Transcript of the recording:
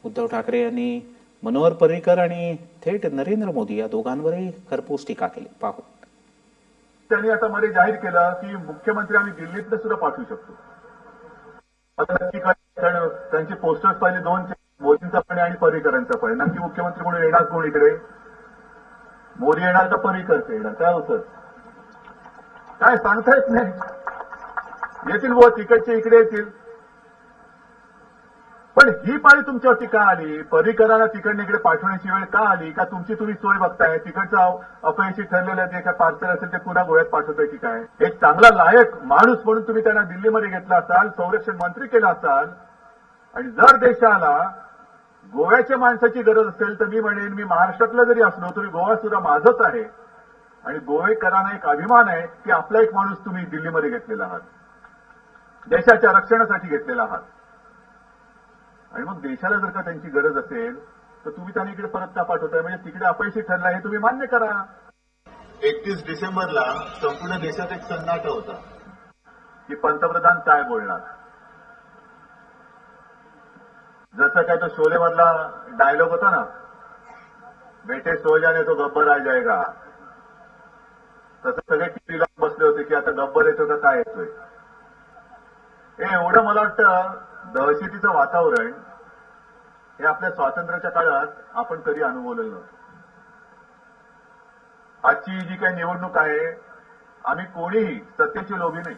उद्धव ठाकरे यांनी मनोहर पर्रीकर आणि थेट नरेंद्र मोदी या दोघांवरही खरपूस टीका केली. पाहू. त्यांनी आता मध्ये जाहीर केलं की मुख्यमंत्री आम्ही दिल्लीतनं सुद्धा पाठवू शकतो. आता नक्की काय, कारण त्यांचे पोस्टर्स पाहिले दोन, मोदींचा पण आणि पर्रीकरांचा पण. नक्की मुख्यमंत्री म्हणून येणार कोण इकडे? मोदी येणार का पर्रीकर येणार? काय होतं काय सांगता येत नाही. येतील बुवा तिकडचे इकडे येतील. पण ही पाळी तुमच्यावरती का आली? पर्रीकरांना तिकडनं इकडे पाठवण्याची वेळ का आली? का तुमची तुम्ही सोय बघताय? तिकडचं अपयशी ठरलेलं जे काय पार्सल असेल ते पुन्हा गोव्यात पाठवतोय की काय? एक चांगला लायक माणूस म्हणून तुम्ही त्यांना दिल्लीमध्ये घेतला असाल, संरक्षण मंत्री केला असाल, आणि जर देशाला गोव्याच्या माणसाची गरज असेल तर मी म्हणेन, मी महाराष्ट्रातला जरी असलो तरी गोवा सुद्धा माझंच आहे. आणि गोवेकरांना एक अभिमान आहे की आपला एक माणूस तुम्ही दिल्लीमध्ये घेतलेला आहात, देशाच्या रक्षणासाठी घेतलेला आहात. आणि मग देशाला जर का त्यांची गरज असेल तर तुम्ही त्यांना इकडे परत का पाठवताय? म्हणजे तिकडे अपयशी ठरला हे तुम्ही मान्य करा. 31 डिसेंबरला संपूर्ण देशात एक सन्नाटा होता की पंतप्रधान काय बोलणार. जसं काय तो शोलेमधला डायलॉग होता ना, बेटे सो जाने तो गब्बर आ जाएगा, तसं सगळे टीव्ही लावून बसले होते की आता गब्बर येतो का काय येतोय. हे एवढं मला वाटतं दहशतीचं वातावरण हे आपल्या स्वातंत्र्याच्या काळात आपण कधी अनुभवलेलं नव्हतं. आजची जी काही निवडणूक आहे, आम्ही कोणीही सत्तेची लोभी नाही.